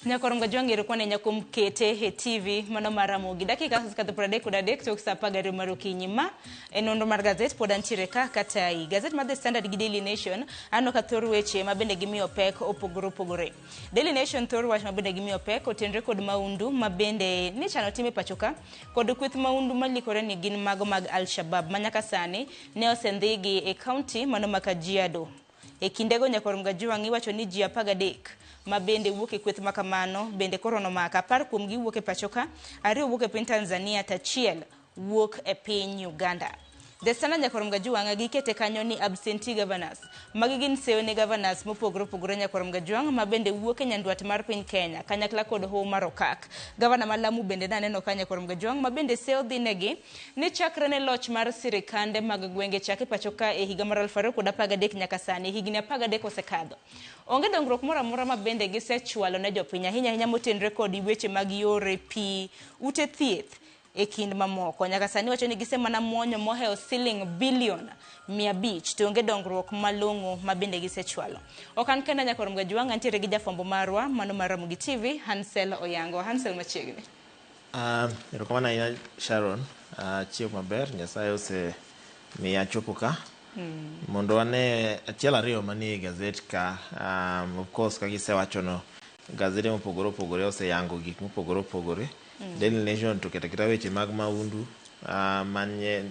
Nyakoronga jwang'ero kwane nyakum kete he TV mano maramogi dakika kadho 33 tok sa 10 mar okinyi ma enondo mar gazet pod antiere ka katai gazet mar The Standard gi Daily Nation ano ka thor weche mabende gimiyo pek opogore. Daily Nation thor wach mabende gimiyo pek otenre kod maundu mabende ni chano time pachoka kod kweth maundu malikore ni gin mago mag Al-Shabaab manyaka sani ne osendhigi e county mano ma Kajiado. E kindego Nyakoronga jwang' iwacho ni ji 13 mabende wuok e kweth makamano bende korono maka par kuom gi wuok e pachoka, ariyo wuok e piny Tanzania, tachiel wuok e piny Uganda. The Standard Nyakoronga jwang' gikete kanyo ni absentee governors. Magi gin seyo ne governors mopogore Nyakoronga jwang' mabende wuok e nyandwat mar piny Kenya, kanyakla kod Hoho mar Okak. Governor ma Lamu bende naneno ka Nyakoronga jwang' mabende seyo dhinegi ni chakre ne loch mar sirikande mag gwenge chake pachoka e higa mar 2013 nyaka sani higni 13 osekadho. Onge dongruok moro amora mabende gisechwalo ne jopiny ahinya motenre kod weche mag yore, pi, ute thieth e kind mamoko. Nyaka sani wacho ni gisemana muonyo moheo siling bilion 500 to onge dongruok malong'o mabende gisechwalo. Okan kenda Nyakoronga jwang' antiere gi jafwambo marwa mano mar Ramogi TV, Hansel Oyango. Hansel machiegni. Erokamano ahinya Sharon, chieng' maber, Nyasaye ose miya chopo ka. Mondo wane achiel ariyo manie gazet ka, of course kagisewachono gazete mopogore oseyango gik mopogore. Daily Nation to keta weche mag maundu manye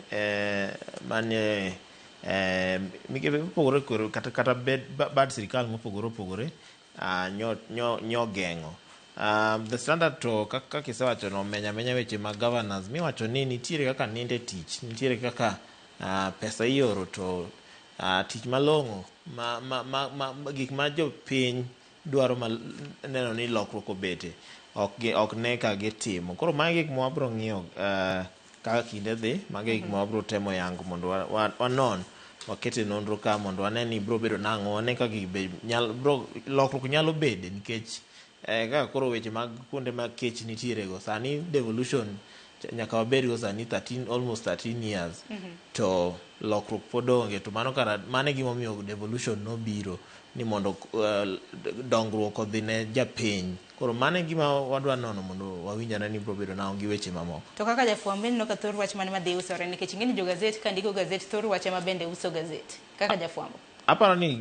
migepe mopogore kata bad sirikal mopogore nyo geng'o. The Standard to kaka kisewachono menya weche mag governors miwacho ni nitiere kaka ninde tich, nitiere kaka pesa ioro to tich malong'o gik ma jopiny dwaro neno ni lokruok obete ok ne ka gitimo. Koro magi gik mwabro ng'iyo kaka kinde dhi, magi gik mwabro temo yango mondo wanon wakete nonro ka mondo wane ni bro bedo nang'o, wane ka lokruok nyalo bede nikech kaka koro weche mag kuonde mag kech nitiere go sani devolution nyaka wabed go sani almost 13 years to lokruok pod onge, to mano gimomiyo devolution nobiro ni mondo dongruok odhi ne japiny. Koro mano gima wadwa nono mondo wawinjane ni bro bedo nang'o gi weche mamoko. To kaka jafwambo no ka thor wach mane madhi usore nikech ing'eni jo gazet ka ndiko gazet thor wache mabende uso gazet kaka jafwambo. Aparo ni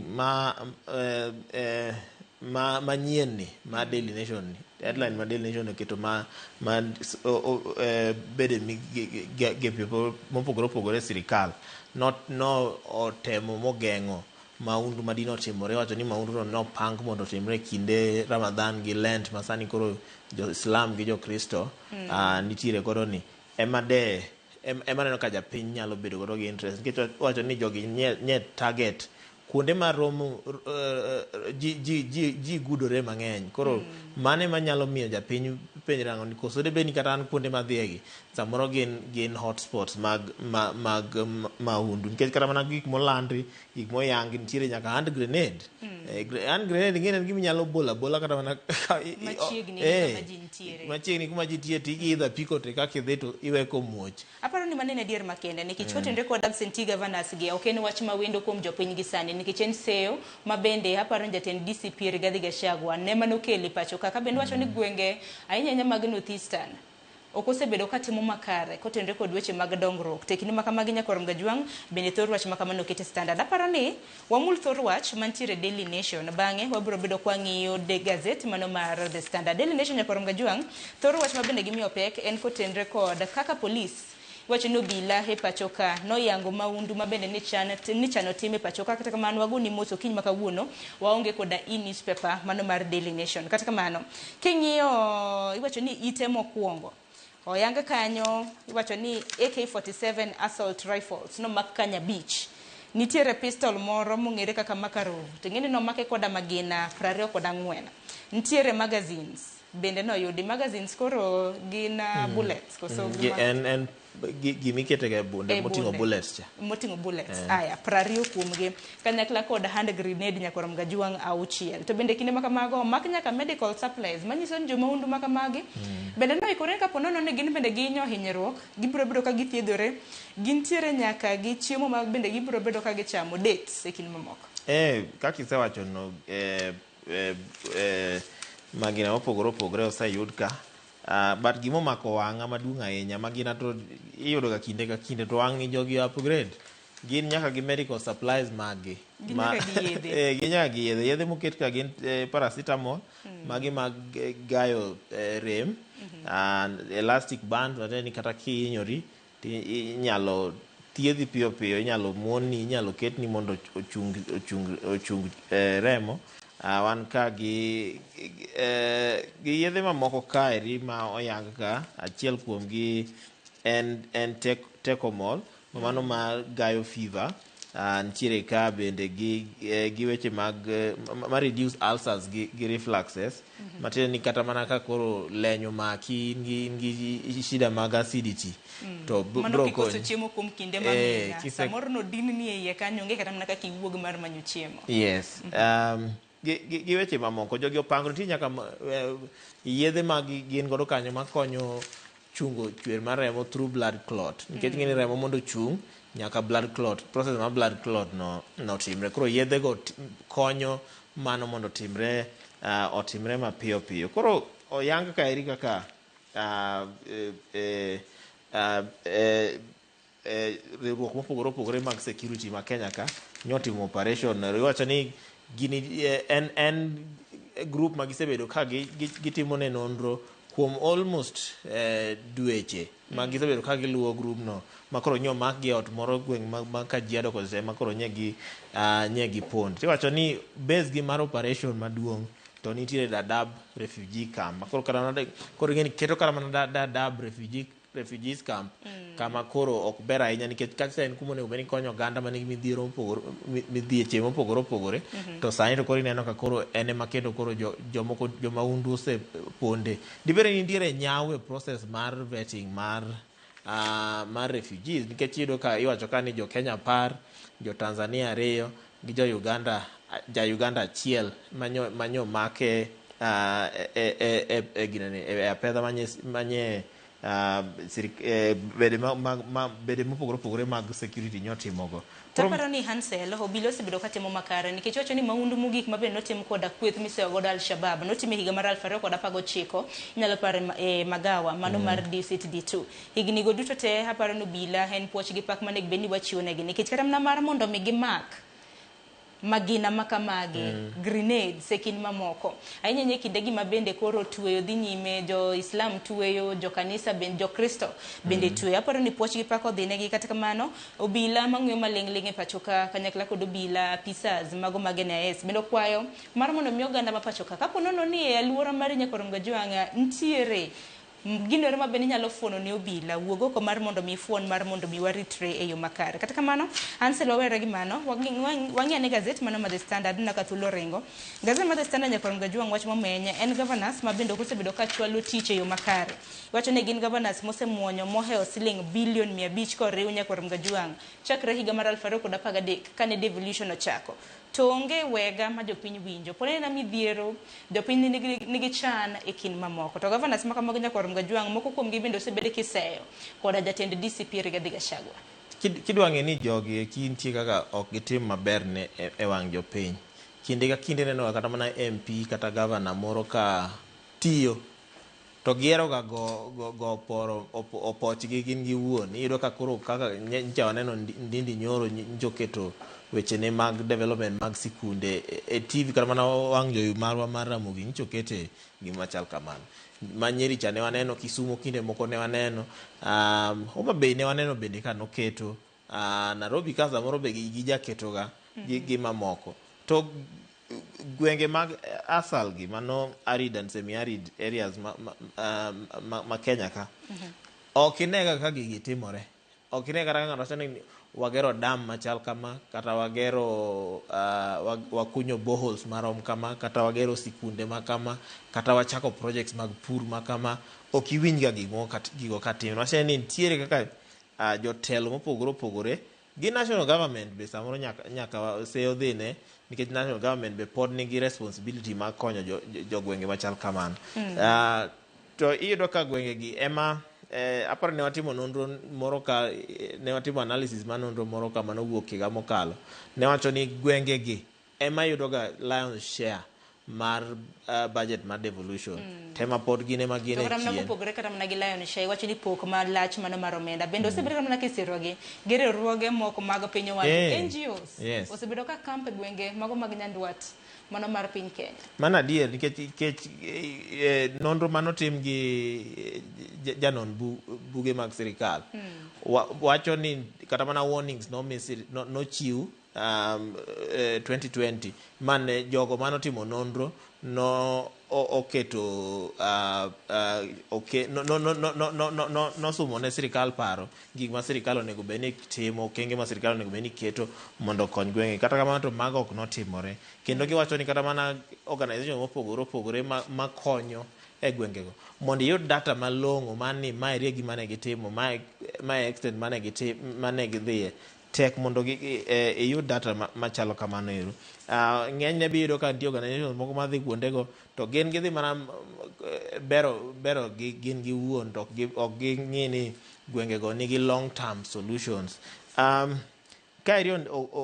manyien ni ma Daily Nation ni headline ma Daily Nation oketo bede mopogore sirikal no otemo mogeng'o maundu madino timore. Wacho ni maundu no pang mondo timre kinde Ramadhan gi Lent masani koro jo Islam gi jo Kristo nitiere godo ni ema neno ka japiny nyalo bedo godo gi interest nikech wacho ni jogi nye target kuonde ma romo ji gudore mang'eny. Koro mane manyalo miyo japiny penj rango ni koso de beni kata an kuonde madhiegi samoro gin hotspots mag maundu nikech kata mana gik molandri, gik moyangi nitiere nyaka hand grenade. Hand grenade ng'en giminyalo bola kata mana machiegni kuma ji tiye tigiidha piko te kaka idhi to iwe komuoch. Aparo ni manene dier makende nikech otendre kod absentee governors gi ok en wach mawendo kuom jopiny gi sani nikech en seyo mabende aparo ni jatend DCP Rigathi Gachagua ne manokeli pacho kaka bende wacho ni gwenge ahinya mag North Eastern ok osebedo katimo makare kotendre kod weche mag dongruok. Tekni makamagi Nyakoronga jwang' bende thor wach makamano okete Standard. Aparo ni wamul thor wach mantiere Daily Nation bang'e wabiro bedo kwa ng'iyo de gazet mano mar The Standard. Daily Nation Nyakoronga jwang' thor wach mabende gimiyo pek en kotendre kod kaka polis wacho ni obila he pachoka noyango maundu mabende ni chano time pachoka. Kata kamano waguni moso kiny makawuono waonge koda e-newspaper mano mar Daily Nation. Kata kamano king'iyo iwacho ni ite mokwongo oyanga kanyo iwacho ni AK-47 assault rifles no mak Kanya Beach. Nitiere pistol moro mong'ere kaka Makarov ting'eni no make koda magina 24. Nitiere magazines bende no yudi magazines koro gin bullets koso gimiketega bunde moting'o bullets cha moting'o bullets aya 20 kuomgi kanyakla kod hand grenade Nyakoronga jwang' 6 to bende kinde makamago mak nyaka medical supplies manyiso ni jomaundu makamagi bende no ikore ka ponono ne gin bende ginyo hinyruok gibiro bedo ka githiedhore gintiere nyaka gi chiemo ma bende gibiro bedo ka gichamo dates e kinde mamoko kaka isewacho no magina mopogore opogore oseyud ka. But gimomako wang'a maduong' ahinya magina to iyudo ga kinde ka kinde to wang' ni jogi upgrade. Gin nyaka gi medical supplies maggi. Gin nyaka gi yedhe. Gin nyaka gi yedhe. Yedhe moket ka gin paracetamol, magi mag gayo rem, elastic band, matiende ni kata kihinyori inyalo thiedhi piyo piyo, inyalo muoni, inyalo ketni mondo ochung remo. Wan ka gi yedhe mamoko kaeri ma oyang ka, achiel kuomgi en Tecomol, mano ma gayo fever. Nitiere ka bende gi weche mag ma reduce ulcers gi refluxes, matiende ni kata mana ka koro lenyo maki gi shida mag acidity to mano kikoso chiemo kuom kinde mang'eny, samoro no din ni e iye kanyo onge kata mana kaka iwuog mar manyo chiemo. Yes. Gi weche mamoko jogi opango nitie nyaka yedhe mag gin godo kanyo makonyo chungo chwer mar remo through blood clot, nikech ng'eni remo mondo ochung' nyaka blood clot, process mar blood clot no timre. Koro yedhe go konyo mano mondo otimre mapiyo piyo. Koro oyang ka eri kaka riwruok mopogore opogore mag security ma Kenya ka nyotimo operation. Iwacho ni gini en group ma gisebedo ka gitimo ne nonro kuom almost dweche ma gisebedo ka giluwo group no, makoro nyo mak gi ot moro gweng' ma Kajiado kose makoro nye gi pond. Iwacho ni base gi mar operation maduong' to nitiere Dadaab refugee camp, makoro koro ngeni keto kara mana Dadaab refugees camp kama koro ok ber ahinya, nikech kaka en kuma onego bed ni konyo oganda manigi midhieche mopogore opogore, to sani to koro ineno ka koro en ema kendo koro joma undu oseponde. Dibere ni nitiere nyawo e process mar vetting mar refugees, nikech iyudo ka iwacho ka ni jo Kenya 10, jo Tanzania 2 gi jo Uganda achiel manyo make e apedha manye bede mopogore opogore mag security nyotimogo. Taparo ni Hansel obila osebedo katimo makare, nikech wacho ni maundu mogik mabe notim koda kweth miseyo godo Al-Shabab notime higa mar 2019, inyalo paro Magawa mano mar D2. Higni go duto te aparo ni obila en puoch gi pak mane gibeni wachiwo negi, nikech kata mana mar mondo mi gimak magina makamagi, grenades e kin mamoko. Ahinya nye kinde gi mabende koro tuweyo dhi nyime, jo Islam tuweyo, jo kanisa bende, jo Kristo bende tuweyo. Aparo ni puoch gi pako dhi negi, kata kamano obila mang'uyo maling' e pachoka kanyakla kod obila pisas mago mag NIS bendo kwayo mar mondo mi oganda ma pachoka kapo nono ni e alwora mar Nyakorom Gajwanga ntiere ginore mabende nyalo fuono ne obila wuogo ko mar mondo mi fuon mar mondo mi waritre e yo makare. Kata kamano Ansel wawere gi mano wang'ia ne gazet mano ma The Standard na kathulo ringo. Gazet ma The Standard Nyakorom Gajwang' wach momenya en governors mabende osebedo ka chwalo tich e yo makare. Wacho ne gin governors mosemuonyo moheo siling bilion 500 koriw Nyakorom Gajwang' chakre higa mar 2013 kane devolution ochako. To onge wega ma jopiny winjo, pone na midhiero jopiny nigi chan e kin mamoko. To governors makamago Nyakorom Gajwang' moko kuom gi bende osebede kiseyo koda jatend DCP Rigathi Gachagua. Kidwang'e ni jogi kintie kaka ok gitim maber ne e wang' jopiny. Kinde ka kinde neno kata mana MP kata governor moro ka tiyo to giero ga go poro opochgi gin giwuon. Iyudo ka koro kaka ncha waneno Ndindi Nyoro njoketo weche ne mag development mag sikunde e TV kata mana wang' joyu marwa mar Ramogi nchokete gima chal kamano. Manyeri cha ne waneno, Kisumu kinde moko ne waneno, Homa Bay ne waneno bende ka noketo, Nairobi ka samoro be gijaketo ga gi mamoko. To gwenge mag asal gi mano arid and semi arid areas ma Kenya ka ok inega ka gigi timore. Ok inega ka ng'ato ni wagero dam machal kama, kata wagero wakunyo boreholes marom kama, kata wagero sikunde makama, kata wachako projects mag pur makama. Ok iwinj ga gigo katimre. Wacheni ni nitiere kaka jotelo mopogore opogore gi national government be samoro nyaka seyo dhine, nikech national government be pod nigi responsibility mag konyo jogwenge machal kamano. To iyudo ka gwenge gi ema aparo ne watimo nonro moro ka ne watimo analysis ma nonro moro ka mano wuok higa mokalo, ne wacho ni gwenge gi ema yudo ga lion share mar budget mar devolution tema pod gine ma gine chien to kupogore kata mana gi Lion Shai wacho ni pok ma lach mano mar omenda bende osebedo kata mana kisirogi gere ruoge moko mag piny owacho NGOs osebedo ka kampe gwenge mago mag Nyanduat mano mar piny Kenya. Mana adier nikech nonro manotim gi janon buge mag sirikal wacho ni kata mana warnings nochiw 2020 mane jogo manotimo nonro oketo nosumo ne sirikal paro gik ma sirikal onego bed ni timo okenge ma sirikal onego bed ni keto mondo okony gwenge kata kamano to mago ok notimore kendo giwacho ni kata mana organization mopogore opogore makonyo e gwengego mondo iyud data malong'o mani mae gima ne gitimo mae extent mane gidhiye tek mondo iyud data machalo kamano ero ng'enyne biyudo ka nitie organizations moko madhi kuondego to gin gidhi mana bero gin giwuon to ok ging'i ni gwengego nigi long term solutions. Ka iri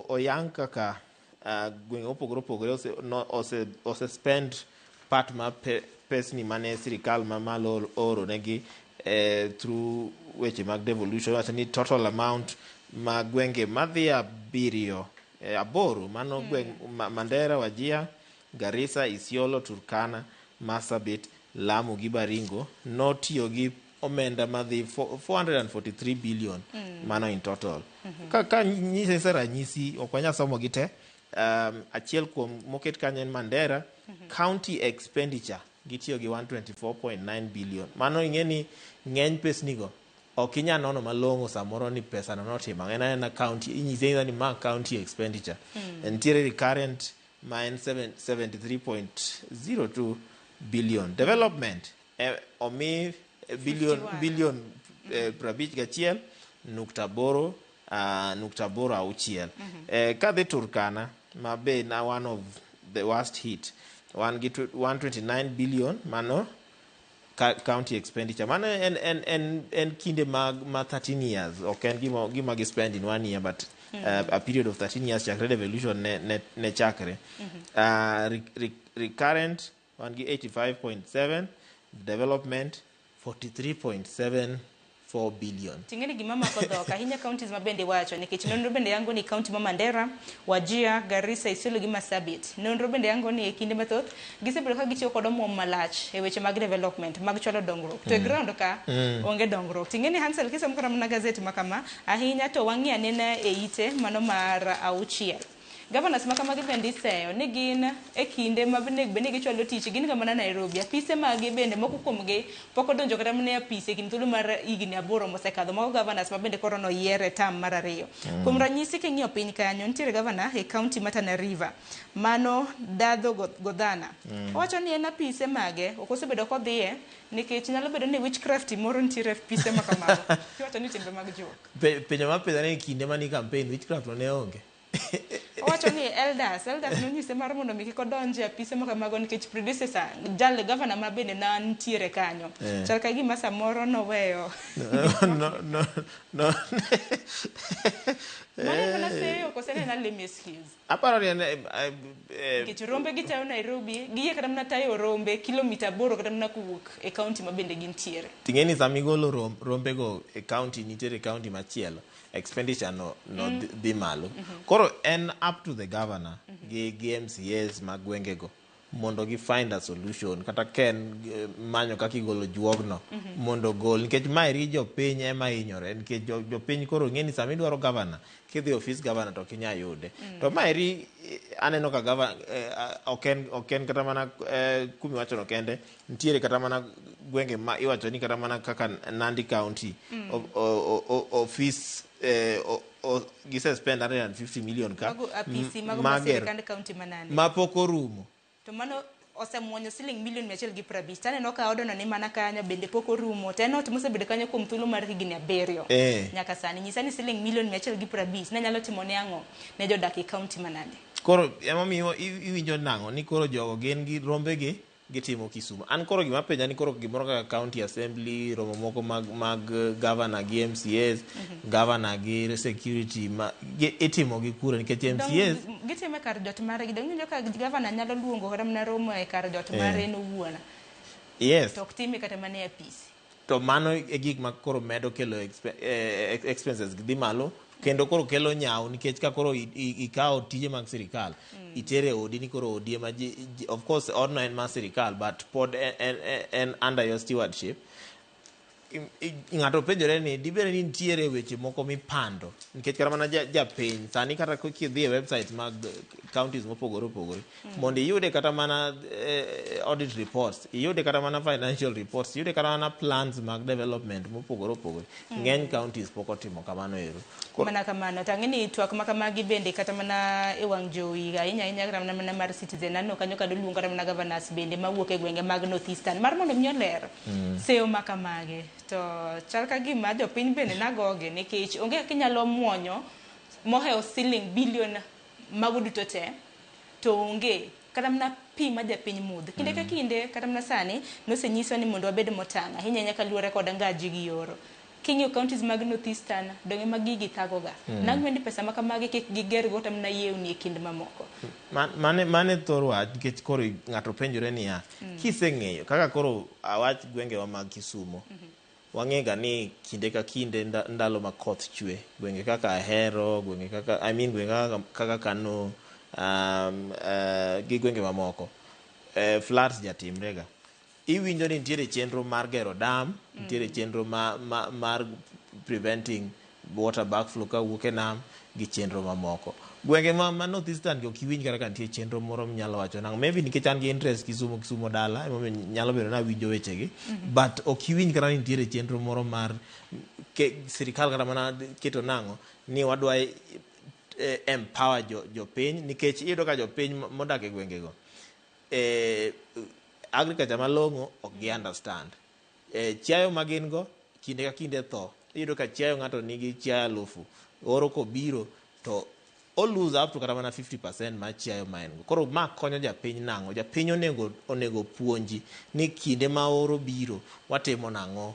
oyang kaka gwenge mopogore opogore ose spend part ma pesni mane sirikal mamalo oro negi through weche mag devolution wacho ni total amount ma gwenge madhi 8 mano gweng Mandera, Wajir, Garissa, Isiolo, Turkana, Marsabit, Lamu gi Baringo notiyo gi omenda madhi 443 billion mano in total. Ka nyise sera ranyisi ok wanya somo gi te achiel kuom moket kanyo en Mandera county expenditure gitiyo gi 124.9 billion mano ing'eni ng'eny pesnigo ok inya nono malong'o samoro ni pesa no notimo en county inyise ni ma county expenditure nitiere recurrent ma en 73.02 billion development omi billion 51.8 kadhi Turkana ma be na one of the worst hit 129 billion mano county expenditure mano en kinde mag 13 years ok en gima gi spend in 1 year but a period of 13 years chakre devolution ne chakre recurrent wan gi 85.7 development 43.74 billion. Tingeni gima mako dhok ahinya counties mabende wacho nikech nonro bende yango ni county ma Mandera, Wajir, Garissa, Isiolo gi Marsabit. Nonro bende yango ni e kinde mathoth gisebedo ka gichiwo kod omwom malach e weche mag development mag chwalo dongruok. To e ground ka onge dongruok. Tingeni Hansel kisomo kata mana gazeti makama ahinya to wang'i anena e ite mano mar auchiel. Governors makamagi bende iseyo ni gin e kinde ma bende gichwalo tich gin kama Nairobi apise magi bende moko kuomgi pok odonjo kata mana apise kin thuolo mar higni 8 mosekadho moko governors ma bende koro noyiere tam mar 2 kuom ranyisi king'iyo piny kanyo nitiere governor e county ma Tana River mano Dadho Godhana owacho ni en apise mage ok osebedo kodhiye nikech nyalo bedo ni witchcraft moro nitiere apise makamago kiwacho ni timbe mag jok penjo mapidho ni kinde mani campaign witchcraft ne onge owacho ni elders nonyise mar mondo mi kik odonje apise makamago nikech predecessor jal governor ma bende nantiere kanyo chal ka gima samoro noweyo mana seyo kosene na Lemes Hills aparo ni nikech rombe gitayo Nairobi giye kata mana tayo rombe kilomita 8 kata mana kuwuok e county ma bende gintiere tingeni samigolo rombego e county nitiere county machielo expenditure no dhi malo koro en up to the governor gi MCAs mag gwengego mondo gi find a solution kata ken manyo kaka igolo juogno mondo gol nikech maeri jopiny ema hinyore nikech jopiny koro ng'eni sama idwaro governor kidhi office governor to kinya yude to maeri aneno ka governor oken kata mana kumi wacho no kende nitiere kata mana gwenge ma iwacho ni kata mana kaka Nandi County office gise spend 150 million ka mapok orumo to mano osemuonyo siling milion 150 taneno ka odono ni mana kanyo bende pok orumo teno to mosebedo kanyo kuom thuolo mar higni 7 nyaka sani nyisa ni siling milion 150 ne nyalo timo ne ang'o ne jodak e county manade koro emomiyo iwinjo nang'o ni koro jogo gin gi rombegi gitimo Kisumu. An koro gima penja ni koro gimoro kaka county assembly, romo moko mag governor gi MCAs, governor gi security itimo gi kure nikech MCAs gitime kar jot mare gidonjo ka governor nyalo luongo kata mana romo e kar jot mare no wuona. Yes. To time kata mana e apisi. To mano e gik ma koro medo kelo expenses dhi malo kendo koro kelo nyaw nikech ka koro ikawo tije mag sirikal itere odi ni koro odi ma of course odno en ma sirikal but pod en under your stewardship. Ng'ato penjore ni dibere ni nitiere weche moko mipando nikech kata mana japiny sani kata kidhi e website mag counties mopogore opogore mondo iyude kata mana audit reports, iyude kata mana financial reports, iyude kata mana plans mag development mopogore opogore. Ng'eny counties pok otimo kamano ero. Mana kamano tang'eni twak makamagi bende kata mana e wang' jowi ahinya kata mana mar Citizen anno kanyo kado luongo kata mana governors bende mawuok e gwenge mag North Eastern mar mondo mi oler seyo makamage. To chal ka gima jopiny bende nagoge nikech onge kaka inyalo muonyo moheo siling bilion mago duto te to onge kata mana pi ma japiny mudho kinde ka kinde kata mana sani nosenyiso ni mondo wabed motang' ahinya nyaka luwore kod ngaji gi yoro. King'iyo counties mag North Eastern donge ma gigi thagoga nagwendi pesa makamagi kik giger go tamna yewni e kind mamoko. Mane thor wach nikech koro ng'ato penjore niya kiseng'eyo kaka koro awach gwengewa mag Kisumo wang'ega ni kinde ka kinde ndalo ma koth chwe gwenge kaka Ahero, gwenge kaka gwenge kaka Kano gi gwenge mamoko floods jatimrega. Iwinjo ni nitiere chenro mar gero dam, nitiere chenro mar preventing water backflow ka wuok e nam gi chenro mamoko. Gwenge ma North Eastern gi ok iwinj kata ka nitie chenro moro minyalo wacho nang'o. Maybe nikech an gi interest Kisumo dala emomiyo nyalo bedo na winjo wechegi but ok iwinj kata ni nitiere chenro moro mar sirikal kata mana keto nang'o ni wadwa empower jopiny nikech iyudo ka jopiny modak e gwengego agriculture malong'o ok gi understand. Chiayo ma gin go kinde ka kinde tho. Iyudo ka chiayo ng'ato nigi chiayo 1000 oro kobiro to o lose up to kata mana 50% ma chiayo ma en go. Koro ma konyo japiny nang'o. Japiny onego puonji ni kinde ma oro biro watimo nang'o.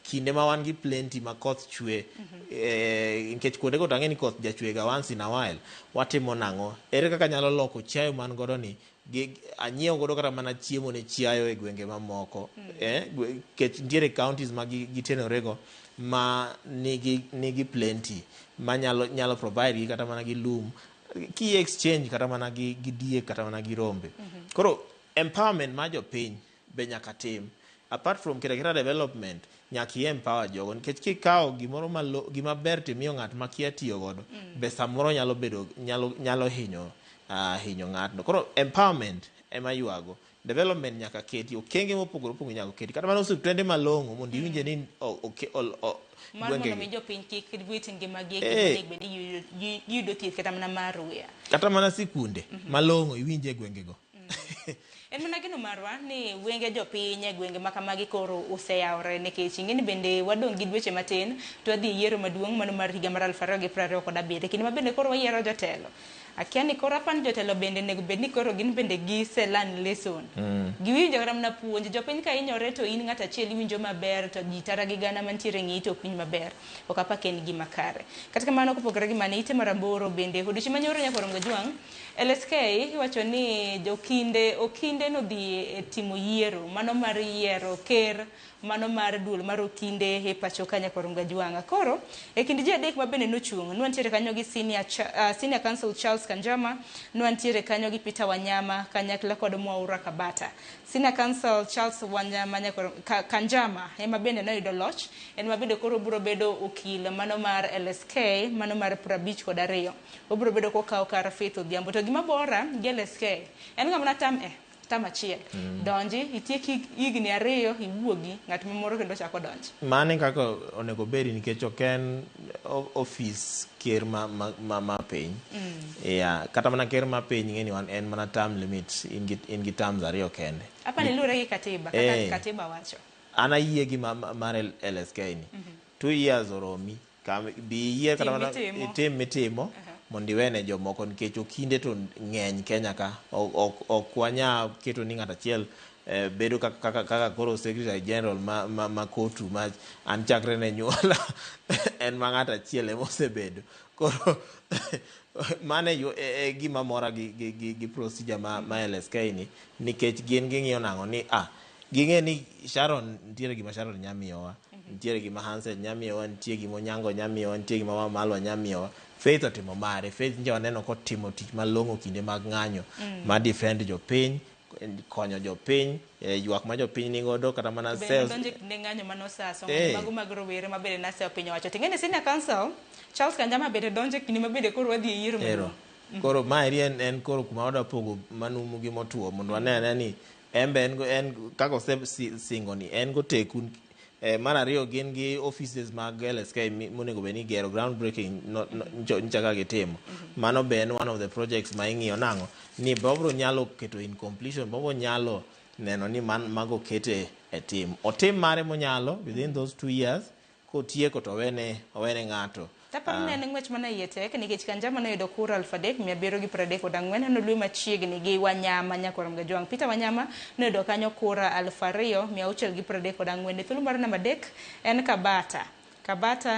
Kinde ma wan gi plenty ma koth chwe nikech kuonde go tang'e ni koth jachwega once in a while watimo nang'o. Ere kaka nyalo loko chiayo man godo ni anyiew godo kata mana chiemo ne chiayo e gwenge mamoko nikech nitiere counties ma gitenorego ma nigi plenty ma nyalo provide gi kata mana gi lum ki exchange kata mana gi diek kata mana gi rombe. Koro empowerment ma jopiny be nyaka tim apart from keta development nyaka empower jogo nikech kikawo gima ber timiyo ng'at ma kia tiyo godo be samoro nyalo hinyo ng'atno. Koro empowerment ema yuago. Development nyaka keti okenge mopogore opogore nyaka keti kata mana osiptende malong'o mondo iwinje ni mar mondo mi jopiny kik wit ngimagi e gwenge bende yudo thieth kata mana mar ruya kata mana sikunde malong'o iwinje e gwengego. En mana gino marwa ni wenge jopiny e gwenge makamagi koro oseyawre nikech ing'eni bende wadong' gi dweche matin to wadhi yiero maduong' mano mar higa mar 2027 kinde ma bende koro wayiero jotelo. Akia ni koro apan jotelo bende nego bed ni koro gin bende giselan lesson. Giwinjo kata mana puonj jopiny ka inyore to in ng'at achiel iwinjo maber to ji tara gi gana mantiere ng'i to ok winj maber ok apaka en gima kare. Kata kamano kopogore gi mane ite maramboro bende odiochieng' manyoro nyaka Orongo Jwang' LSK iwacho ni okinde nodhi e timo yiero mano mar yiero ker mano mar duol mar okinde e pacho ka nyaka Orongo Jwang'. Koro e kind ji adek ma bende nochung' nwantiere kanyo gi senior counsel Charles Kanjama, nwantiere kanyo gi Peter Wanyama kanyakla kod Mwaura Kabata. Senior counsel Charles Wanyama Kanjama ema bende noyudo loch en ma bende koro biro bedo okil mano mar LSK mano mar 52 obiro bedo kokawo kar Faith Odhiambo. To gima bora gi LSK en ng'ama tam achiel donji itieki higni 2 iwuogi ng'at mamoro kendo chako donji. Mane kaka onego bedi nikech ok en office ker ma piny kata mana ker ma piny ng'eni en mana term limit in gi terms 2 kende. Apa ni lure gi katiba kaka katiba wacho ana yie gi mar LSK ni 2 years oromi bi yie kata mana itim mitimo mondo iwene jomoko nikech okinde to ng'eny Kenya ka ok wanya keto ni ng'ato achiel bedo kaka koro secretary general ma kotu ma an chakre ne nyuola en ma ng'ato achiel ema osebedo koro mane gima mora gi procedure ma LSK ni nikech gin ging'iyo nang'o ni ging'e ni Sharon nitiere gima Sharon nyamiyowa nitiere gima Hansen nyamiyowa nitie gima Onyango nyamiyowa nitie gima Wamalwa nyamiyowa Faith otimo mare Faith nje waneno kotimo tich malong'o kinde mag ng'anyo ma defend jopiny konyo jopiny ywak ma jopiny nigodo kata mana sales donje kinde ng'anyo manosaso mago mag rowere mabede nase piny owacho ting'eni senior council Charles Kanjama bede donje kinde mabede koro wadhi yiero maduong' koro ma en koro kuma wada pogo manumu gi motuo mondo wanene ni embe en kako singo ni en go teku mar ariyo gin gi offices mag LSK monego bed ni gero ground breaking nchaka gitimo mano be en one of the projects ma ing'iyo nang'o ni bobro nyalo keto in completion bobro nyalo neno ni mago kete tim otim mare monyalo within those 2 years kotieko to owene ng'ato taparo ne ng'wech mana tek nikech Kanjama noyudo kura 3,734 nolwe machiegni gi Wanyama Nyakorom Gajwang'. Peter Wanyama noyudo kanyo kura 2,634 thuolo mar namba 3 en Kabata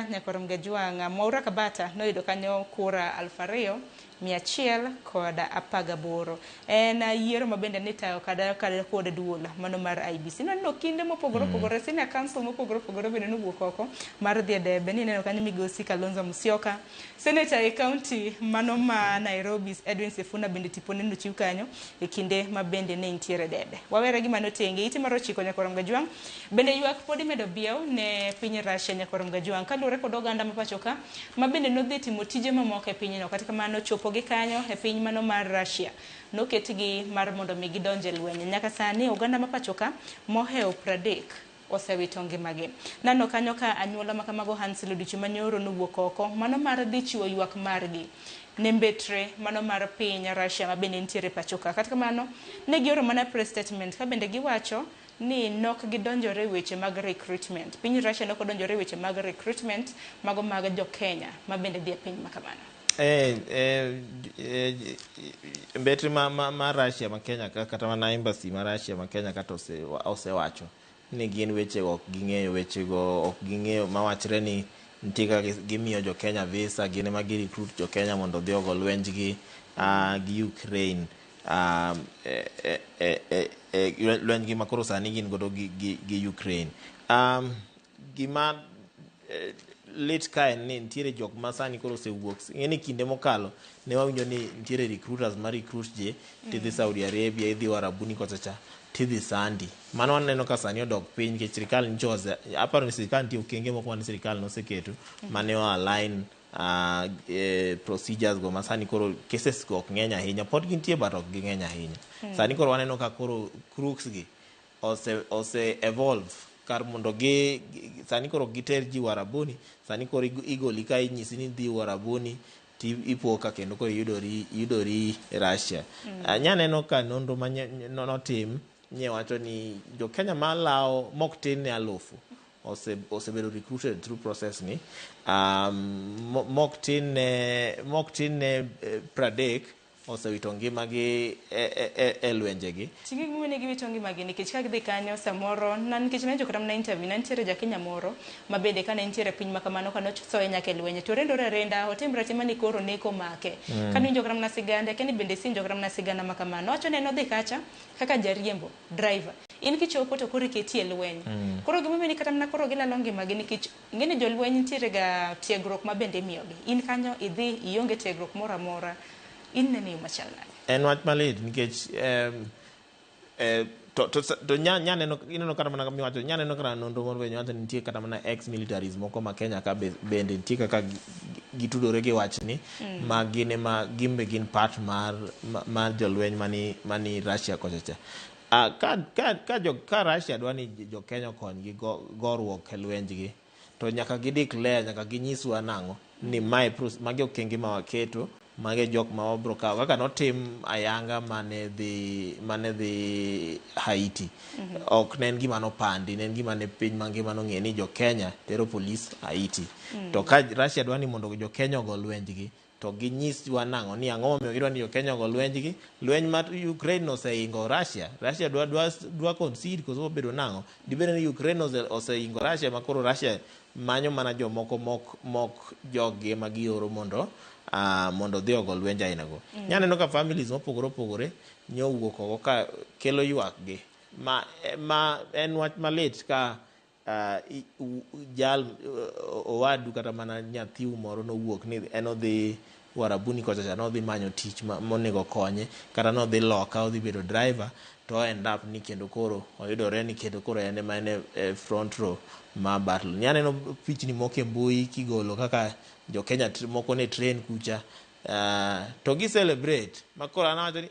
Nyakorom Gajwang'. Mwaura Kabata noyudo kanyo kura 2,118 en yiero mabende nitayo kada kod duola mano mar IBC neno kinde mopogore opogore senior council mopogore opogore bende nowuok oko mar dhi debe ni neno kanyo migosi Kalonzo Musyoka senator e county mano ma Nairobi Edwin Sifuna bende tipone no chiw kanyo e kinde mabende ne intiere debe wawere gi mano tenge iti maro chiko Nyakorom Gajwang' bende ywak podi medo biew ne piny Russia Nyakorom Gajwang' kaluwore kod oganda mapachoka mabende nodhi timo tije mamoko e pinyno kata kamano chopo gi kanyo e piny mano mar Russia noketgi mar mondo mi gidonje lweny nyaka sani oganda mapachoka moheo 30 osewito ngimagi nano kanyo ka anyuola makamago Hansel Odichi manyoro nowuok oko mano mar dhi chiwo ywak margi ne mbetre mano mar piny Russia mabende nitiere pachoka kata kamano ne gioro mana press statement ka bende giwacho ni nok gidonjore weche mag recruitment piny Russia nok odonjore weche mag recruitment mago mag jo Kenya mabende dhi e piny makamano mbetre ma Russia ma Kenya kata mana embassy ma Russia ma Kenya kata osewacho ni gin weche ok ging'eyo wechego ok ging'eyo mawachre ni nitie kaka gimiyo jo Kenya visa gine ma gi recruit jo Kenya mondo dhi ogo lwenjgi gi Ukraine lwenjgi ma koro sani gin godo gi Ukraine gima lit kae ni nitiere jok ma sani koro osewuok ng'eni kinde mokalo ne wawinjo ni nitiere recruiters ma recruit je tidhi Saudi Arabia idhi Warabuni kochacha tidhi sandi mano waneno ka sani odok piny nikech sirikal nchoze aparo ni sirikal nitie okenge moko mane sirikal noseketo mane o align procedures go masani koro cases go ok ng'eny ahinya pod gintie but ok ging'eny ahinya sani koro waneno ka koro crooks gi ose evolve kar mondo sani koro giter ji Warabuni sani koro igoli ka inyisi ni dhi Warabuni ipo ka kendo koro yudori Russia nyaneno ka nonro ma notim nye wacho ni jo Kenya malao mok tin ne 1,000 osebedo recruited through process ni mok tin ne 30 osewito ngimagi e lwenjegi tingi gimene giwito ngimagi nikech ka gidhi kanyo samoro nikech ne jokram na interview na nitiere ja Kenya moro mabende ka ne nitiere piny makamano ka nosoe nyaka e lwenye to rendore renda otimre tima ni koro neko make ka ni jokram na sigande keni bende sin jokram na sigana makamano wacho ne no dhi kacha kaka jariembo driver in kichopo to koro iketi e lweny koro gimene kata na koro gilalo ngimagi nikech ngene jolweny nitiere ga tiegruok mabende imiyogi in kanyo idhi ionge tiegruok moro amora inneni machalna en wach malit nikech to nyaneno ineno kata mana miwacho nyaneno kata nonro moro wenyo wacho nitie kata mana ex militaries moko ma Kenya ka bende nitie kaka gitudore gi wachni ma gine ma gimbe gin part mar jolweny mani Russia kochacha ka Russia dwani jo Kenya konygi goruok e lwenjgi to nyaka gideclare nyaka ginyiswa nang'o ni magi okenge ma waketo mage jok ma wabro kawo kaka notim ayanga mane dhi Haiti ok ne en gima nopandi ne en gima ne piny mangima nong'e ni jo Kenya tero police Haiti to ka Russia dwani mondo jo Kenya ogol lwenjgi to ginyiswa nang'o ni ang'o momiyo gidwa ni jo-Kenya go lweny mar Ukraine oseingo Russia dwa concede koso obedo nang'o dibed ni Ukraine oseingo Russia makoro Russia manyo mana jomoko mok joggi ma gioro mondo dhi ogo lwenje ainago. Nyaneno ka families mopogore opogore nyowuok oko ka kelo ywak gi ma en wach malit ka jal owadu kata mana nyathiu moro nowuok ni en odhi Warabuni kocha nodhi manyo tich monego konye kata nodhi loka odhi bedo driver to end up ni kendo koro oyudore ni kendo koro en ema en front row ma battle. Nyaneno pichni moko e mbui kigolo kaka jo-Kenya moko ne train kucha to gi celebrate makoro anawacho ni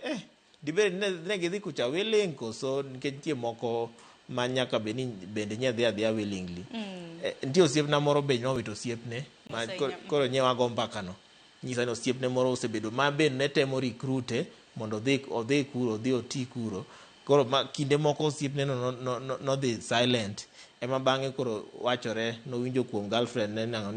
dibed ne gidhi kucha willing koso nikech nitie moko ma nyaka bende nyadhi adhiya willingly. Nitie osiepna moro be nowito osiepne koro nyewago mbakano nyisa ni osiepne moro osebedo ma bende ne temo recruite mondo odhi kuro odhi oti kuro koro kinde moko osiepne nodhi silent ema bang'e koro wachore nowinjo kuom girlfriend ne nang'o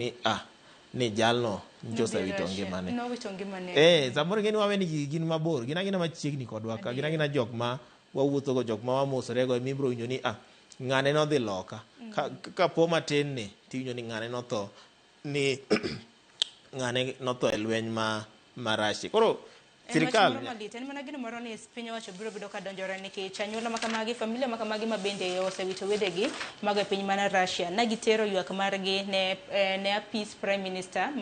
ni jalno osewito ngimane. Samoro ngeni wawe ni gin mabor gin agina machiegni kodwa ka gin agina jok ma wawuotho go jok ma wamosore go mibro winjo ni ng'ane nodhi loka ka po matin ni tiwinjo ni ng'ane notho ni ng'ane notho e lweny ma Russia. Koro sirikal en mana gino moro ni piny owacho biro bedo ka donjore nikech anyuola makamagi familia makamagi ma bende osewito wedegi mag piny mana Russia na gitero ywak margi ne apis prime minister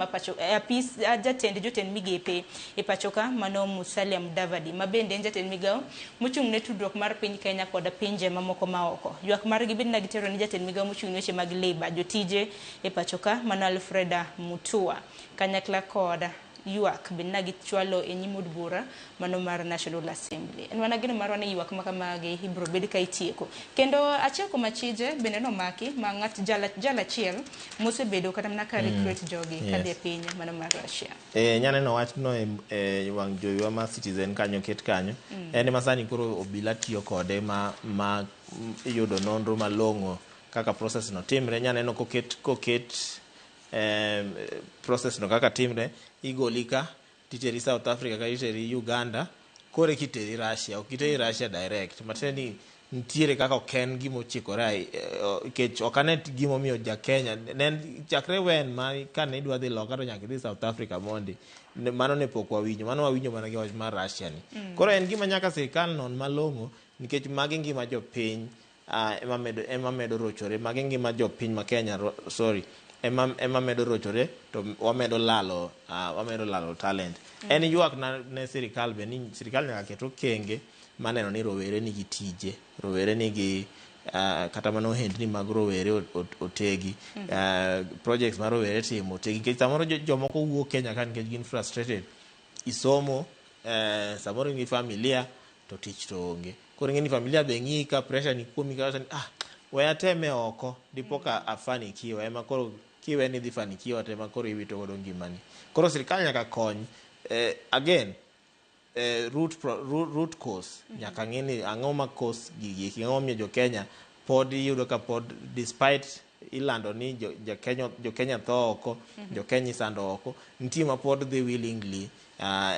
apis jatend jotend migepe e pachoka mano Musalia Mudavadi ma bende en jatend migao mochung' ne tudruok mar piny Kenya kod pinje mamoko maoko. Ywak margi bende gitero ni jatend migao mochung' ne weche mag labor jotije e pachoka mano Alfreda Mutua kanyakla kod ywak bin gichwalo e nyim od bura mano mar National Assembly. En wana gino marwa ni ywak makamagi ibro bed ka itieko kendo achiel kuom achije bende nomaki ma ng'at jala chiel mosebedo kata mana ka recruit jogi kadhi e piny mano mar Russia. Nyaneno wachno e wang' jowi ma Citizen kanyo ket kanyo en masani koro obila tiyo kode ma yudo nonro malong'o kaka process no timre. Nyaneno koket process no kaka timre igoli ka titeri South Africa ka iteri Uganda kore kiteri Russia ok iteri Russia direct mateni ntiere kaka ken gimo chikore kech okanet gimo miyo ja Kenya nen chakre wen ma kane idwa dhi loka to nyaka dhi South Africa mondi mano ne pok wawinjo mano wawinjo mana gi wach mar Russia ni koro en gima nyaka sirikal non malong'o nikech magi ngima jopiny ema medo rochore magi ngima jopiny ma Kenya ema medo rochore to wamedo lalo talent. En ywak ne sirikal be ni sirikal nyaka keto kenge maneno ni rowere nigi tije rowere nigi kata mano hendni mag rowere otegi projects mar rowere timo otegi nikech samoro jomoko wuok Kenya ka nikech gin frustrated isomo samoro ngi familia to tich to onge koro ngeni familia be ng'i ka pressure ni kuomi ka we ateme oko dipoka afanikiwa ema koro kiwe ni dhifanikiwa tema koro iwito godo ngimani. Koro sirikal nyaka kony again root cause nyaka ng'ini ang'o ma cause gigi ang'o miyo jo-Kenya pod yudo ka pod despite ilando ni jo-Kenya tho oko jo-Kenya isando oko nitie ma pod dhi willingly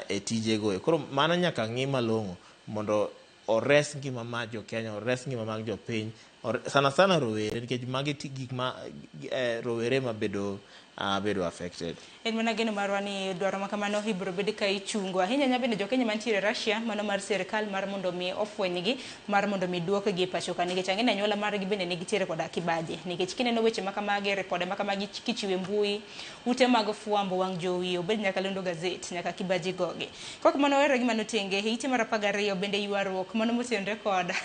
e tijego koro mano nyaka ng'i malong'o mondo ores ngima ma jo-Kenya ores ngima mag jopiny sana rowere nikech magi gik ma rowere ma bedo affected. En mana geno marwa ni dwaro makamano ibro bed ka ichungo ahinya nya bende jo-Kenya mantiere Russia mano mar sirikal mar mondo mi ofwenygi mar mondo mi duokgi pachoka nikech ang'e anyuola margi bende nigitiere koda kibaje nikech kineno weche makamagi repode makamagi kichiwe mbui ute mag fwambo wang' jowi obed nyaka lendo gazet nyaka kibaji goge kok mano were gi mano tenge hiti mar 12 bende ywaruok mano motenre koda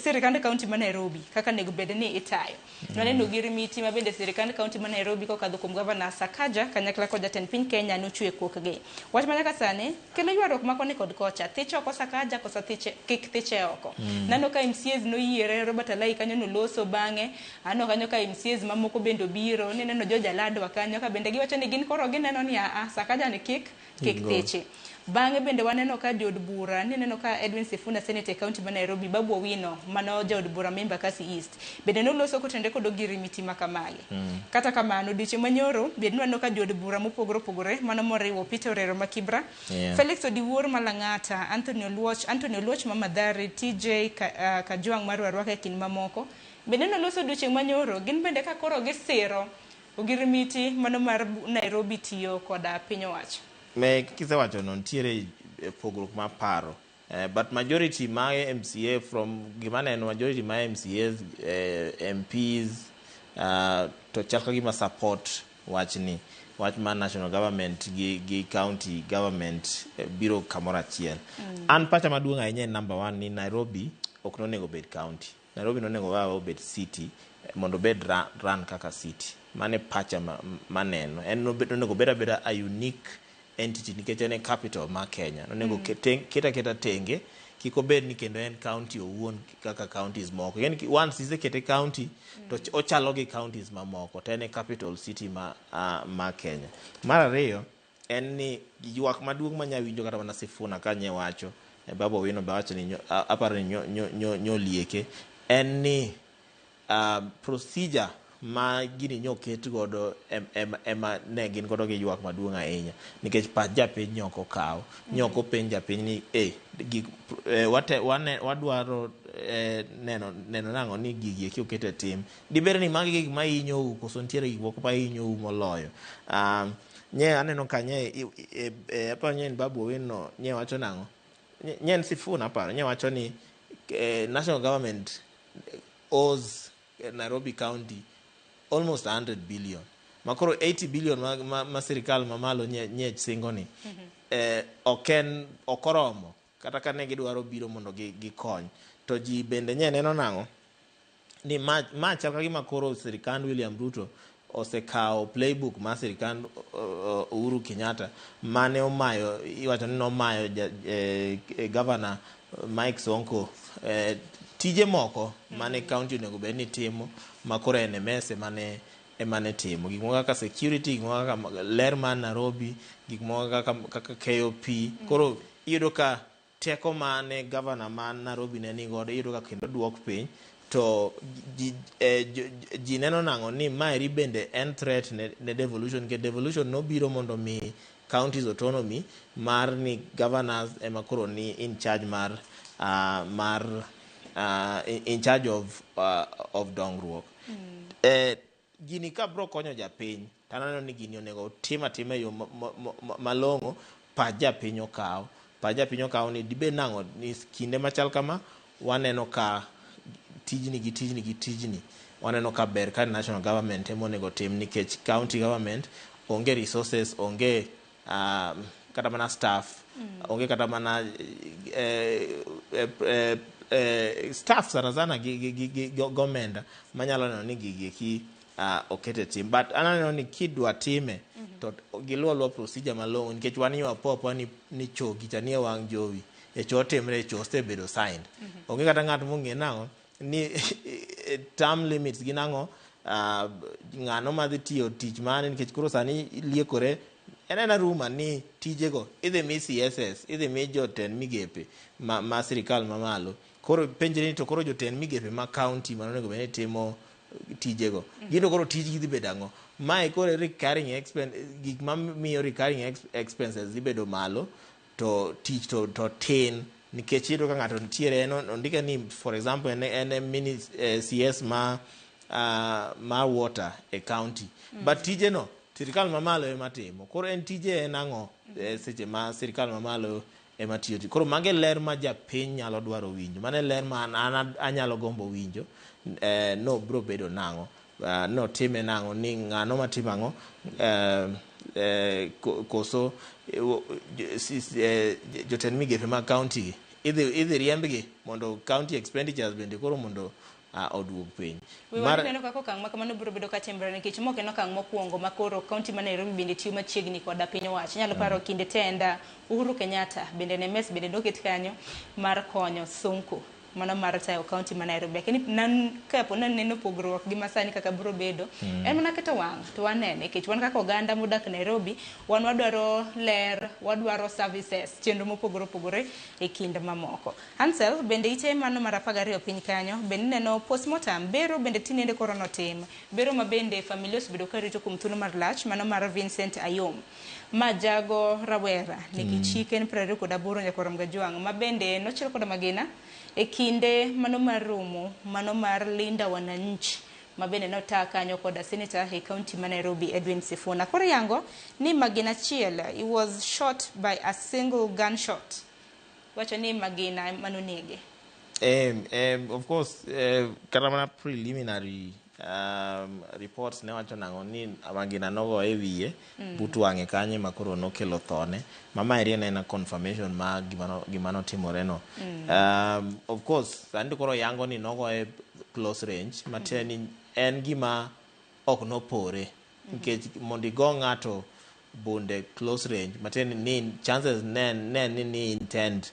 sirikand kaunti ma Nairobi kaka nego bed ni itayo naneno giri miti ma bende sirikand kaunti ma Nairobi kokadho kuom Governor Sakaja kanyakla kod jatend piny Kenya nochwe kuokgi wach manyaka sani kelo ywaruok makoni kod kocha thicho oko Sakaja kosa kik thiche oko nano ka MCAs noyiere Robert Alai kanyo no loso bang'e ano kanyo ka MCAs mamoko bende biro neno George Aladwa kanyo ka bende giwacho ni gin koro gineno ni Sakaja ni kik thiche Bang'e bende waneno ka jod bura nineno ka Edwin Sifuna Senate County ma Nairobi, Babu Owino mano jod bura member Kasi East bende noloso kotende kod ogirimiti makamagi. Kata kamano odiochieng' manyoro bende waneno ka jod bura mopogore opogore mano moriwo Peter Orero ma Kibra, Felix Odiwuor ma Lang'ata, Anthony Oluoch ma Mathare, TJ Kajwang' mar Ruaraka e kind mamoko bende noloso odiochieng' manyoro. Gin bende ka koro gisiro ogirimiti mano mar Nairobi tiyo koda piny owacho. Me kisewacho no ntiere pogruok mar paro, but majority ma MCA from gimaneno majority ma MCAs, MPs to chaka gima support wach ma national government gi county government biro kamora achiel. An pacha maduong' ahinya en number 1 ni Nairobi ok nonego bed county. Nairobi nonego obed city mondo bed run kaka city. Mane pacha maneno en nonego beda a unique entity nikech en capital ma Kenya. Nonego keta tenge kiko bed ni kendo en county owuon kaka counties moko. Yani once isekete county to ochalo gi counties mamoko to en capital city ma Kenya. Mar ariyo en ni ywak maduong' manya winjo kata mana Sifuna kanye wacho Babu Owino be wacho ni aparo ni nyolieke en ni procedure ma gini nyoket godo ema ne gin godo gi ywak maduong' ahinya nikech pach japiny nyoko kaw nyoko penj japiny ni wadwaro neno nang'o ni gigi eki okete tim diber ni magi gik mahinyo koso ntiere gik moko mahinyo moloyo. Nye aneno ka aparo nye Babu Owino nye wacho nang'o nye Sifuna aparo nye wacho ni national government owes Nairobi County almost 100 billion. Makoro 80 billion ma sirikal mamalo nye singo ni okoromo kata kane gidwaro biro mondo gikony to ji bende nye neno nang'o ni ma chal ka gima koro sirikand William Ruto osekawo playbook ma sirikand Uhuru Kenyatta mane omayo iwacho ni nomayo governor Mike Sonko tije moko mane county onego bed ni timo makoro NMS emane timo gik moko kaka security, gik moko kaka ler man Nairobi, gik moko kaka KOP. Koro iyudo ka teko mane governor man Nairobi ne nigodo iyudo ka kendo duok piny to ji neno nang'o ni maeri bende en threat ne devolution ke devolution nobiro mondo mi counties autonomy mar ni governors ema koro ni in charge in charge of dongruok. Gini ka bro konyo japiny tanano ni gini onego tim yo malong'o pa japiny okaw ni dibe nang'o ni kinde machal kama waneno ka tijni waneno ka ber ka national government emo onego tim nikech county government onge resources onge kata mana staff onge kata mana staff sana gi gomenda manyalo neno ni gigi ki okete tim but ananeno ni kidwa time to giluo procedure malong'o nikech wan yo apopo ni chogi chanie wang' jowi e cho timre cho osebedo signed onge kata ng'at mong'e nang'o ni term limits gi nang'o ng'ano madhi tiyo tich mane nikech koro sani liekore enena ruma ni tijego idhi mi CSS idhi mi jotend migepe ma sirikal mamalo koro penjre ni to koro jotend migepe ma county manonego bene timo tijego gino koro tijgi dhi bedo ang'o mae koro recurring expense gik mamiyo recurring expenses dhi bedo malo to tich to tin nikech iyudo ka ng'ato nitiere ondike ni for example en mini CS ma water e county but tijeno sirikal mamalo ema timo koro en tije en ang'o seche ma sirikal mamalo ema tiyo koro mage ler ma japiny nyalo dwaro winjo mane ler ma anyalo gombo winjo no bro bedo nang'o no time nang'o ni ng'ano matimo ang'o koso jotend migepe mag county idhi riembgi mondo county expenditures bende koro mondo oduog piny. Neno kako kang' ma kamano biro bedo ka timbre nikech mok en okang' mokwongo ma koro county ma Nairobi bende tiyo machiegni koda piny owacho. Nyalo paro kinde tenda Uhuru Kenyatta bende NMS bende noket kanyo mar konyo Sonko mano mar tayo kaunti ma Nairobi. Lakini nan kapo nan neno pogruok gi masani kaka bro bedo en mana keto wang' to wanene nikech wan kaka oganda modak Nairobi wan wadwaro ler, wadwaro services chenro mopogore opogore e kind mamoko. Ansel bende ite mano mar 12 piny kanyo bende neno postmortem bero bende tinende koro notim bero ma bende familia osebedo ka rito kuom thuolo mar lach mano mar Vincent Ayom majago rawera nigi chiken 28 nyaka rom gajwang' ma bende nochiel kod magina e kinde mano mar romo mano mar Linda Wananchi ma bende nota kanyo kod senator e county ma Nairobi Edwin Sifuna. Koro yango ni magina chiel he was shot by a single gunshot. Wacho ni magina manonege. Of course, karamana preliminary reports ne wacho nango ni magina nogo e wiye but wange kanye makoro nokelo thone mama eri na confirmation ma gimano timore no. Of course andi koro yango ni nogo e close range mateni en gima ok nopore nikech mondi go ngato bunde close range mateni ni chances ni intend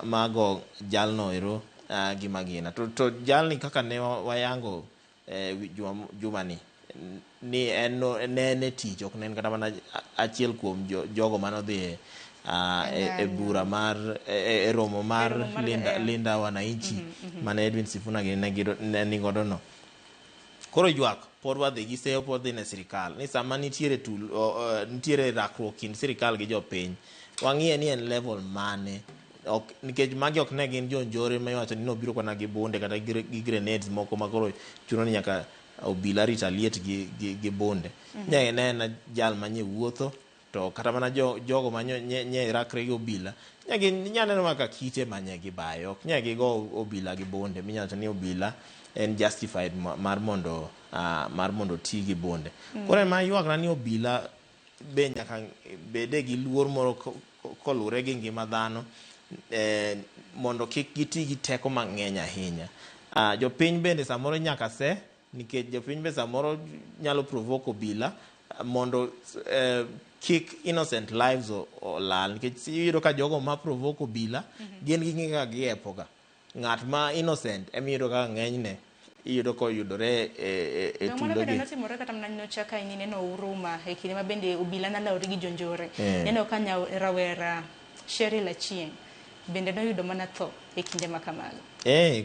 mago jalno ero gimagina to jalni kaka ne wayango jumani ni ne tich ok nen kata mana achiel kuom jogo manodhi e bura mar e romo mar Linda Wananchi mane Edwin Sifuna ne nigodo no. Koro ywak pod wadhi gi seyo pod dhi ne sirikal ni sama nitiere rakruok kind sirikal gi jopiny wang'iye ni en level mane nikech magi ok ne gin jonjore ma iwacho ni nobiro kwana gi bunde kata gi grenades moko makoro chuno ni nyaka obila retaliate gi bunde. Ne jal manye wuotho to kata mana jogo manye rakre gi obila nyaneno maka kite manye gi bayo ok nyagi go obila gi bunde minyacho ni obila en justified mar mondo ti gi bunde. Koro ma ywak na ni obila be nyaka bede gi luor moro kolure gi ngima dhano mondo kik giti gi teko mang'eny ahinya. Jopiny bende samoro nyaka se nikech jopiny be samoro nyalo provoke obila mondo kik innocent lives olal nikech iyudo ka jogo ma provoke obila gin gi ng'ika gi epoga ng'at ma innocent emiyudo ka ng'enyne iyudo ko yudore e tulo gi. Notimore kata mana nochaka ini neno Huruma e kinde ma bende obila nalawre gi jonjore neno ka rawera Cheryl Achieng bende noyudo mana tho e kinde ma kamago.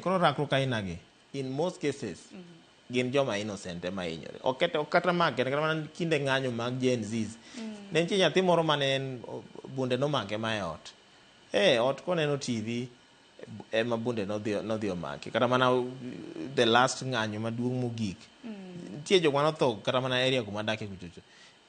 Koro rakruok ainagi in most cases gin joma innocent ema hinyore kata make kata mana kinde ng'anyo mag Gen Zs ne nitie nyathi moro mane en bunde nomake ma e ot ot koneno TV ema bunde nodhi omake kata mana the last ng'anyo maduong' mogik nitie jok manotho kata mana area kuma dake kuchocho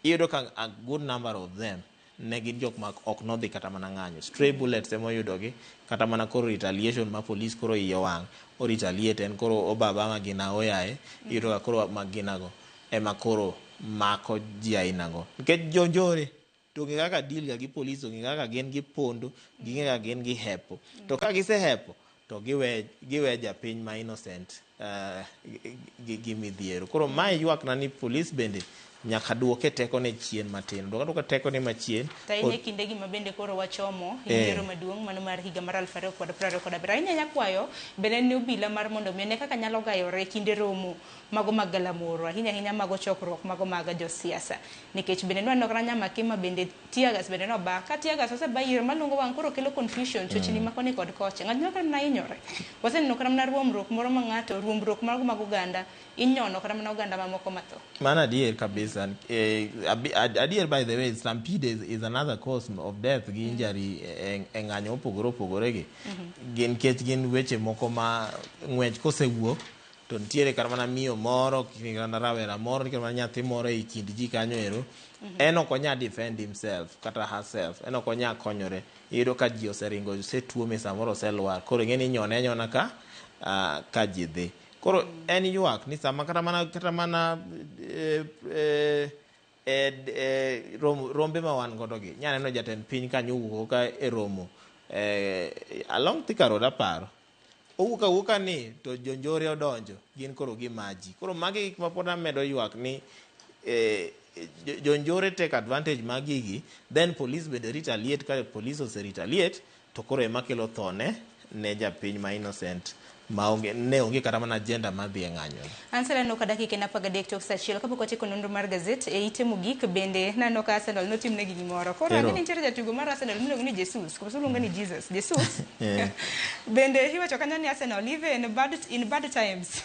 iyudo ka a good number of them ne gin jok ma ok nodhi kata mana ng'anyo stray bullets ema oyudogi kata mana koro retaliation ma police koro iyo wang' o retaliate en koro obaba magina oyae iyudo ka koro maginago ema koro mako ji ainago nikech jonjore to ng'e kaka deal ga gi police ng'e kaka gin gi pondo ng'e kaka gin gi hepo to ka gise hepo to giwe japiny ma innocent gi midhiero. Koro mae ywak na ni police bende nyaka duoke teko ne chien matin duoka teko ne machien taine kinde gi mabende koro wachomo yiero maduong' mano mar higa mar 2027 inyanya kwayo bende ni obila mar mondo mene kaka nyalo gayore kinde romo mago magalamoro ahinya mago chokruok mago maga josiasa nikech bende nwanno kana nyama kima bende tiagas bende no ba ka tiagas ose ba yiero malungo wang' koro kelo confusion chochni makoni kod koche ng'anyo kana na inyore wasenno kana na ruomruok moro ma ng'ato ruomruok mago oganda inyono kana na oganda mamoko matho mana adier kabisa. Adier by the way stampede is another cause of death gi injury e ng'anyo opogore gi gin kech gin weche moko ma ng'wech kosewuok to nitiere kata mana miyo moro kata rawera moro kata mana nyathi moro e kind ji kanyo ero en ok onya defend himself kata herself en ok onya konyore iyudo ka ji oseringo osetuome samoro oselwar koro ng'eni inyone anyona ka ji dhi koro en ywak ni sama kata mana rombe ma wan godo gi nyaneno jatend piny kanyo wuok ka e romo along Thika Road aparo owuoka ni to jonjore odonjo gin koro gi maji koro magi gik ma pod amedo ywak ni jonjore take advantage mag gigi, then police bende retaliate. Ka police ose retaliate to koro ema kelo thone ne japiny ma innocent maonge ne onge kata mana agenda madhi e ng'anyo. Ansela no kada kike na paga dek tok sachiel kapok otiko nonro mar gazet e ite mogik bende nano ka Arsenal notim ne gimoro. Koro ang'e nitiere jatugo mar Arsenal miluongo ni Jesus, koso luongo ni Jesus. Jesus. Bende hiwacho kanyo ni Arsenal even in bad times.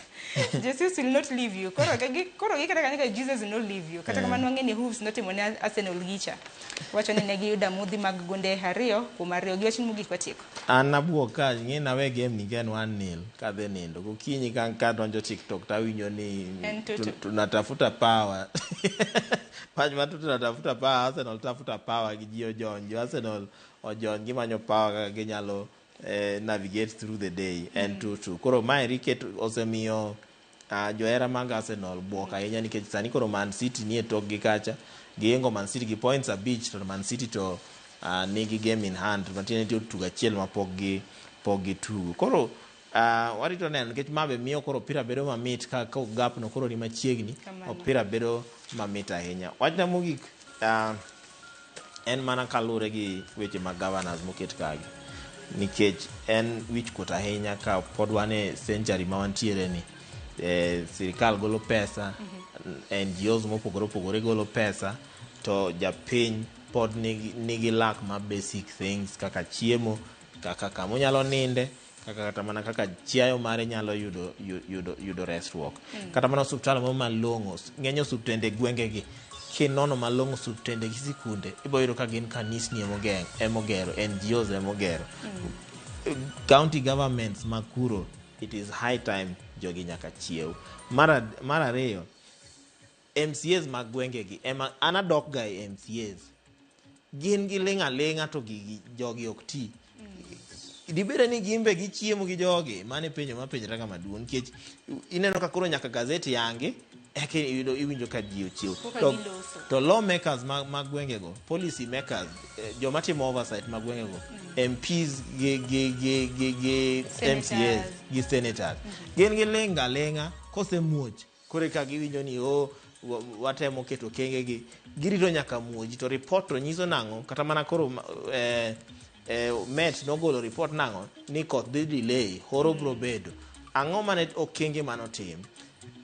Jesus will not leave you. Koro gikata kanyo ka Jesus will not leave you. Kata kamano ang'e ni Hooves notimo ne Arsenal gicha. Wacho ni ne giyudo mudhi mag gunde ariyo kuom ariyo gi wachni mogik watiko. An nabuok ka ng'e nawe game ni gen 1-0 kadhi nindo. Gokinyi ka donjo TikTok tawinjo ni tunatafuta power. Pach ma tunatafuta power, Arsenal tafuta power gi ji ojonjo. Arsenal ojonjo gimanyo power kaka ginyalo navigate through the day and to koro mae riket osemiyo johera mag Arsenal buok ahinya nikech sani koro Man City nie tok gi kacha giengo Man City gi points abich to Man City to nigi game in hand matiende ti tugo achiel ma pok gi tugo koro warito neno nikech mabe miyo koro opira bedo mamit ka gap no koro ni machiegni opira bedo mamit ahinya. Wachna mogik en mana kalure gi weche mag governors moket kagi nikech en wich kuot ahinya ka pod wan e century ma wantiere ni sirikal golo pesa, NGOs mopogore opogore golo pesa, to japiny pod nigi lack ma basic things kaka chiemo, kaka kama onyalo ninde, kata mana kaka chiayo mare nyalo yudo resruok. Kata mana osuptal mo malong'o, ng'eny osuptende gwengegi kinono malong'o osuptende gi sikunde ibo yudo ka gin kanisni emogero, NGOs emogero. County governments makuro, it is high time jogi nyaka chiew. Mar ariyo, MCAs mag gwengegi anadok ga MCAs gin gi ling'a to jogi ok ti. Dibere ni gimbe gi chiemo gi jogi mane penjo mapenjra kama maduong' nikech ineno ka koro nyaka gazeti yangi eke iwinjo ka ji ochiw to lawmakers mag gwengego, policy makers, joma timo oversight mag gwengego, MPs gi MCAs gi senators gin gi ling'a kosemuoch kore ka giwinjo ni watemo keto kengegi girito nyaka muoji to report to nyiso nang'o kata mana koro Met nogolo report nang'o ni koth dhi delay horo bro bedo ang'o mane okenge manotim.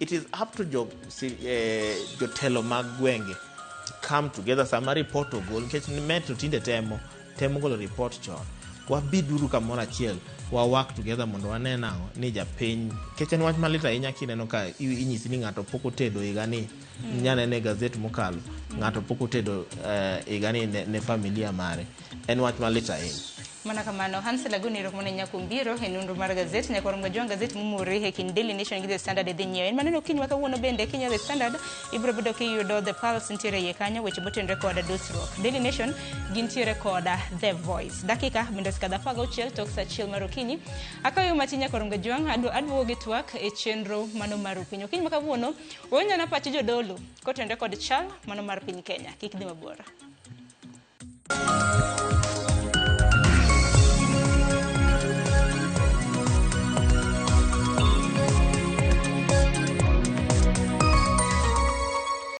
It is up to jotelo mag gwenge to come together sama report ogol nikech Met to tinde temo golo report chon. Wabiduru kamoro achiel work together mondo wane nang'o ni japiny kech en wach malit ahinya kineno ka inyisi ni ng'ato pok otedo higani nyanene e gazet mokalo ng'ato pok otedo higani ne familia mare. En wach malit ahinya. Mana kamano Hansel Aguni rokomone nyakumbiro e nonro mar gazet ne korom gajuang gazet mumuri e kin Daily Nation gi The Standard e dhi nyiew. En maneno kinywa kawuono bende kinya The Standard ibro bedo kiyudo The Pulse ntiere ye kanyo weche botenre koda dusruok. Daily Nation gintiere koda The Voice. Dakika bende skada faga uchiel tok sa chiel marokini. Akayo matinya korom gajuang adwo gi twak e chenro mano mar piny. Kinywa kawuono wonya na pachi jodolo kotenre kod chal mano mar piny Kenya. Kik dhi mabora.